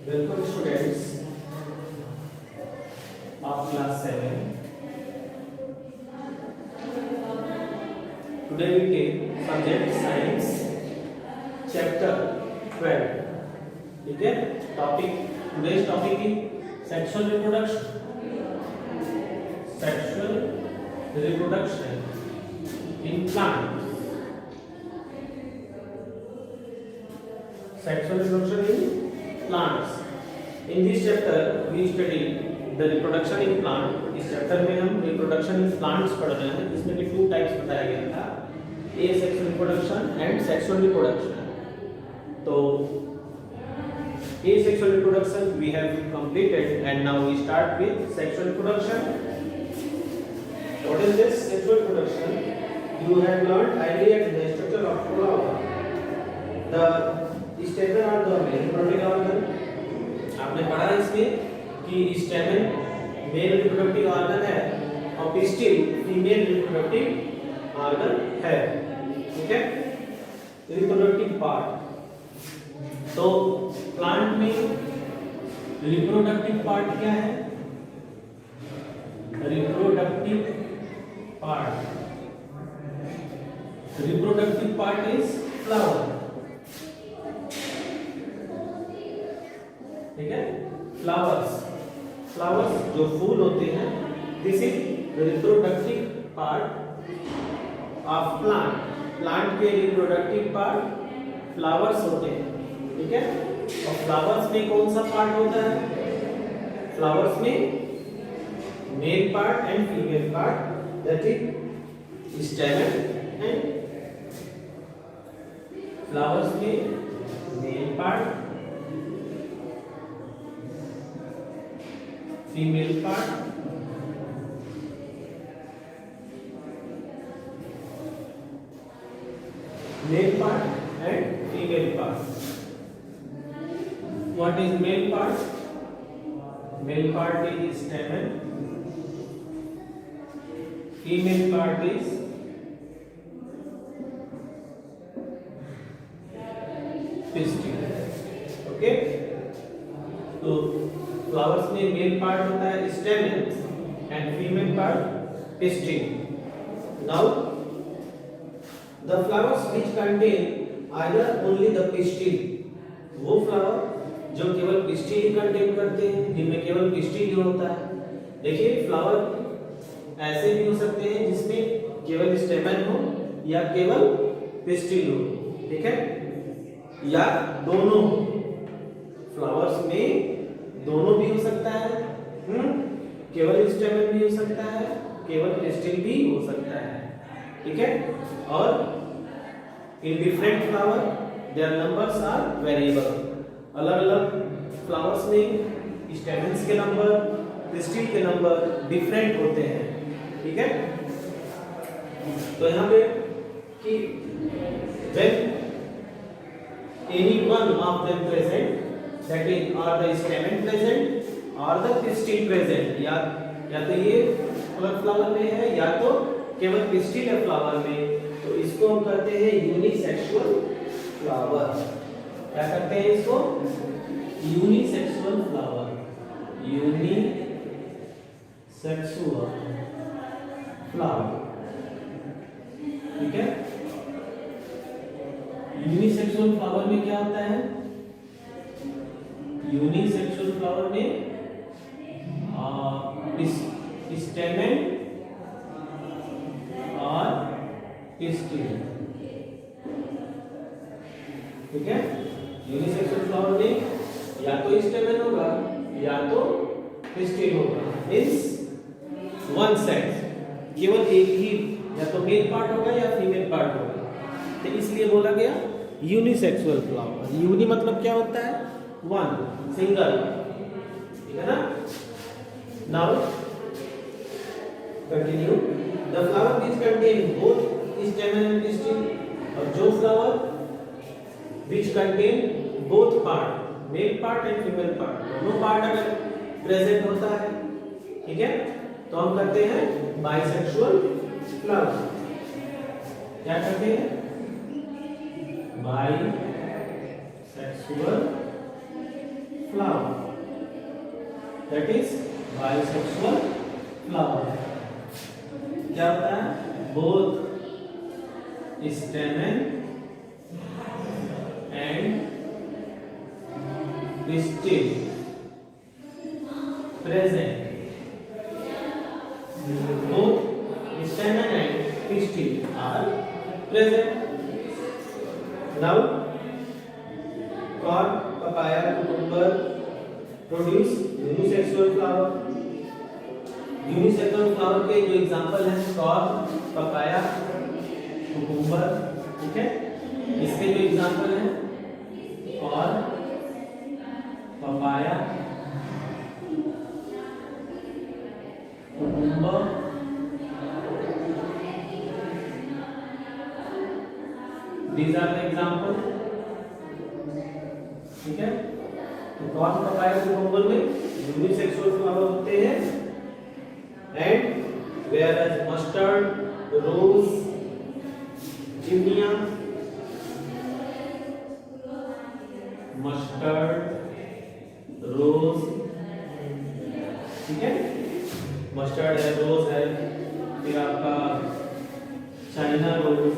Welcome students of class 7. Today we take subject science chapter 12. ठीक है, topic today's topic is sexual reproduction in plants. Sexual reproduction in plants. In this chapter we study the reproduction in plant. इस chapter में हम reproduction in plants पढ़ रहे हैं, जिसमें कि 2 टाइप्स बताया गया था, asexual reproduction and sexual reproduction. तो asexual reproduction we have completed and now we start with sexual reproduction. What is this sexual reproduction? You have learned earlier the structure of flower. The stamen are the main reproductive organ. आपने पढ़ा है इसमें कि stamen male reproductive organ है और pistil female reproductive organ है. ठीक है, रिप्रोडक्टिव पार्ट. तो प्लांट में रिप्रोडक्टिव पार्ट क्या है? Reproductive part is flower. ठीक है, फ्लावर्स जो फूल होते हैं, this is reproductive part of plant. Plant के रिप्रोडक्टिव पार्ट फ्लावर्स होते हैं. ठीक है, और फ्लावर्स में कौन सा पार्ट होता है? फ्लावर्स में male part and female part, that is stamen. And flowers में male part, female part, male part and female part. What is male part? Male part is stamen. Female part is pistil. Okay? तो flowers में male part होता है स्टेमन and female part pistil. Now the flowers which contain either only the pistil, वो flower जो केवल pistil ही contain करते हैं, जिनमें केवल पिस्टिल ही होता है. देखिए, फ्लावर ऐसे भी हो सकते हैं जिसमें केवल स्टेमन हो या केवल पिस्टिल हो. ठीक है, या दोनों. फ्लावर्स में दोनों भी हो सकता है, केवल स्टेमन भी हो सकता है, केवल पिस्टिल भी हो सकता है. ठीक है, और in different flower their numbers are variable. अलग अलग फ्लावर्स में स्टेमन्स के नंबर, पिस्टिल के नंबर डिफरेंट होते हैं. ठीक है, तो यहाँ पे कि when any one of them present, that is are the stamen present or the pistil present, या तो ये फ्लावर में है या तो केवल पिस्टिल है फ्लावर में, तो इसको हम कहते हैं यूनिसेक्सुअल फ्लावर. क्या करते हैं इसको? Unisexual flower. Unisexual flower. ठीक है, यूनिसेक्सुअल फ्लावर में क्या होता है? यूनिसेक्सुअल फ्लावर में स्टेमन और पिस्टिल. ठीक है, यूनिसेक्सुअल फ्लावर में या तो स्टेमन होगा या तो पिस्टिल होगा. मींस वन सेक्स, केवल एक ही, या तो मेल पार्ट होगा या फीमेल पार्ट होगा. तो इसलिए बोला गया यूनिसेक्सुअल फ्लावर. यूनि मतलब क्या होता है? One, single. ठीक है ना. Now continue. The flower which contain both stamen and pistil, और जो flower which contain both part, male part and female part, दोनों पार्ट अगर प्रेजेंट होता है, ठीक है, तो हम कहते हैं बाइसेक्सुअल फ्लावर. क्या कहते हैं? Bisexual flower, that is bisexual flower. क्या होता है? both stamen and pistil present. Both stamen and pistil are present. Now corn, papaya, cucumber produce unisexual flower. Unisexual flower के जो एग्जांपल हैं कॉर्न, पपाया, कुकुम्बर, ठीक है। इसके जो एग्जांपल हैं corn, papaya, cucumber, these are the example, ठीक है। तो कॉर्न, पपाया, कुकुम्बर में यूनिसेक्सुअल फ्लावर होते हैं। And whereas mustard, rose, zinnia, mustard, rose, ठीक है। मस्टर्ड है, रोज है, फिर आपका चाइना रोज,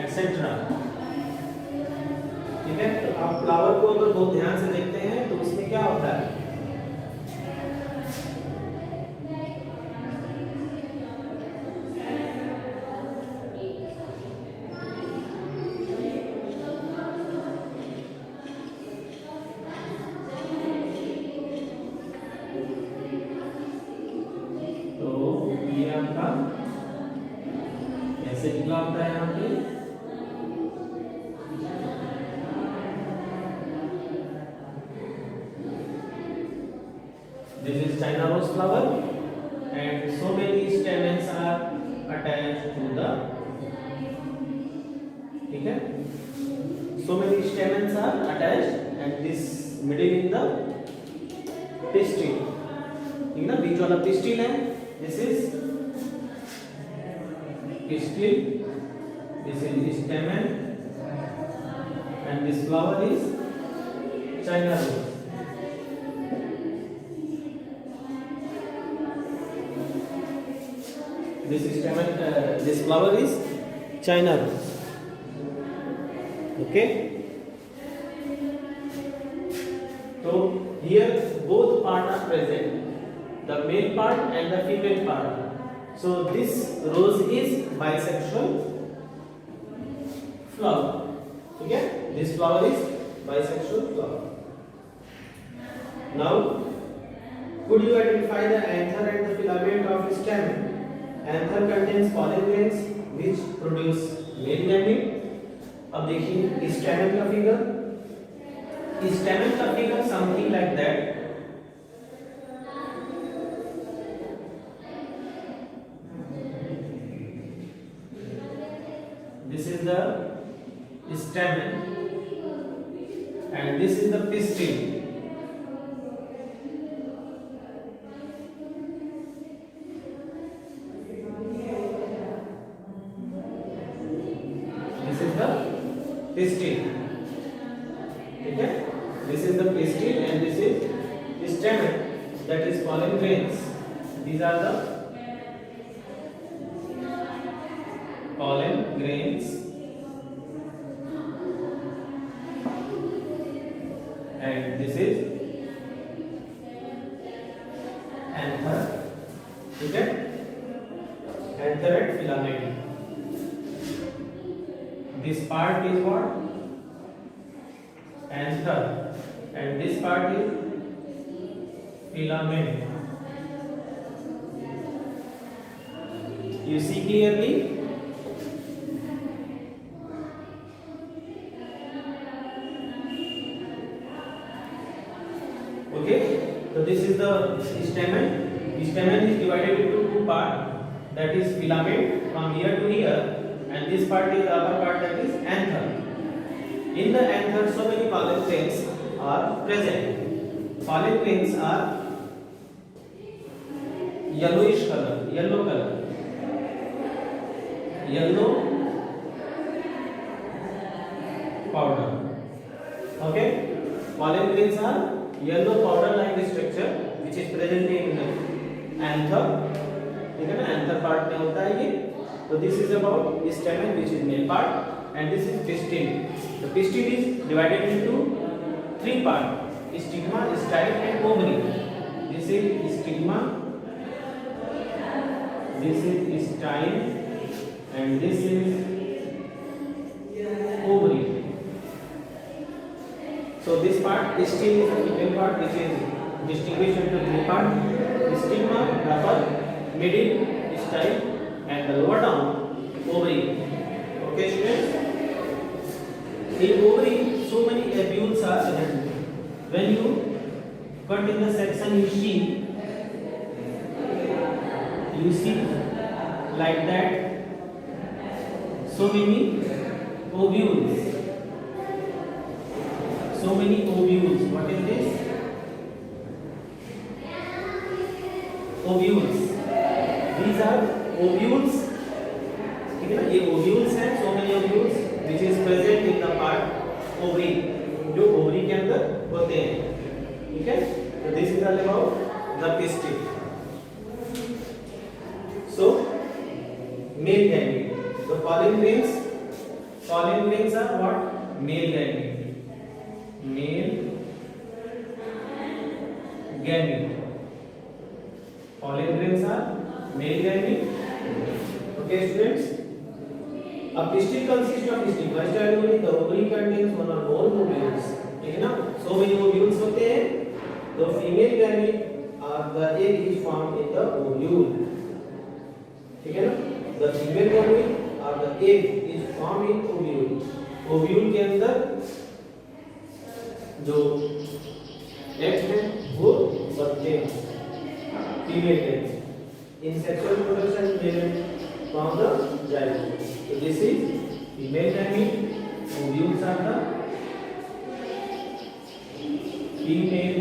एक्सेट्रा, ठीक है। तो आप फ्लावर को अगर बहुत ध्यान से देखते हैं तो उसमें क्या होता है? तो ये आपका कैसे निकला होता है यहाँ पे? This is China rose flower and so many stamens are attached to the, ठीक है, so many stamens are attached and this middle in the pistil, ठीक ना, बीच वाला pistil है, this is pistil, this is stamen and this flower is China rose. This flower is China rose. Okay. So here both parts are present, the male part and the female part. So this rose is bisexual flower. Okay. This flower is bisexual flower. Now, could you identify the anther and the filament of stamen? Anther contains pollen grains which produce male gamete. अब देखिए stamen का figure, stamen का figure something like that. This is the stamen and this is the pistil. Pistil, ठीक है। This is the pistil and this is stamen, that is pollen grains. These are the pollen grains and this is anther, ठीक है, anther and filament. This part is what? Anther and this part is filament. You see clearly? Okay, so this is the stamen. The stamen is divided into two parts, that is filament from here to here, and this part is the upper part, that is anther. In the anther, so many pollen grains are present. Pollen grains are yellowish color, yellow color, yellow powder. Okay, pollen grains are yellow powder like structure which is present in anther. ठीक है ना, anther part में होता है ये. So this is about stamen which is male part, and this is pistil. The pistil is divided into three parts: stigma, style, and ovary. This is stigma, this is style, and this is ovary. So this part still is the female part which is distinguished into three parts: stigma, upper, middle, style, and the lower down ovary. Okay, students. In ovary, so many ovules are present. When you cut in the section, you see like that so many ovules. So many ovules. What is this? Ovules. These are ovules. ठीक है ना, ये ovules हैं. So many ovules which is present in the part ovary, जो ovary के अंदर होते हैं. ठीक है. So this is all about the pistil. So male gamete. The pollen grains are what? Male gamete. Male gamete. Pollen grains are male gamete. Okay, students. A pistil consists of stigma, style, ovary. The ovary contains one or more ovules. ठीक है ना? So many ovules होते हैं. The female gamete or the egg is formed in the ovule. ठीक है ना? The female gamete or the egg is formed in ovule. Ovule के अंदर जो egg है वो बनते हैं. Female eggs. In sexual reproduction, male from the zygote. So this is female gamete. Ovules are the female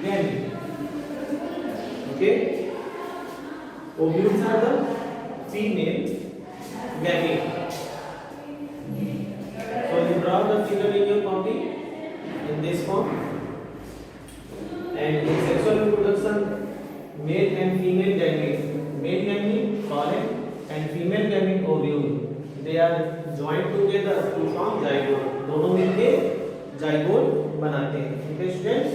gamete. Okay. Ovules are the female gamete. So you draw the figure in your copy in this form. And in sexual reproduction, male and female gamete. Male gamete pollen and female gamete ovule. They are joined together to form zygote. दोनों मिलके zygote बनाते हैं. ठीक है students.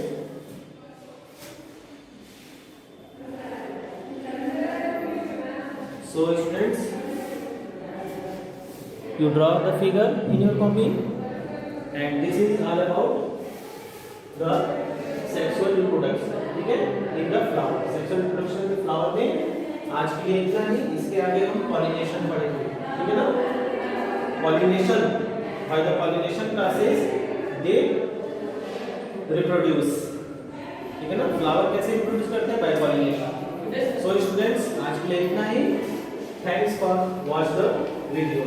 So students, you draw the figure in your copy, and this is all about the sexual reproduction. ठीक है, in the flower. Sexual reproduction में flower में आज के लिए इतना ही. इसके आगे हम pollination पढ़ेंगे. ठीक है ना? Pollination. By the pollination process, they reproduce. ठीक है ना? Flower कैसे reproduce करते हैं? By pollination. So students, आज के लिए इतना ही. Thanks for watch the video.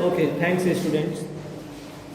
Okay, thanks students.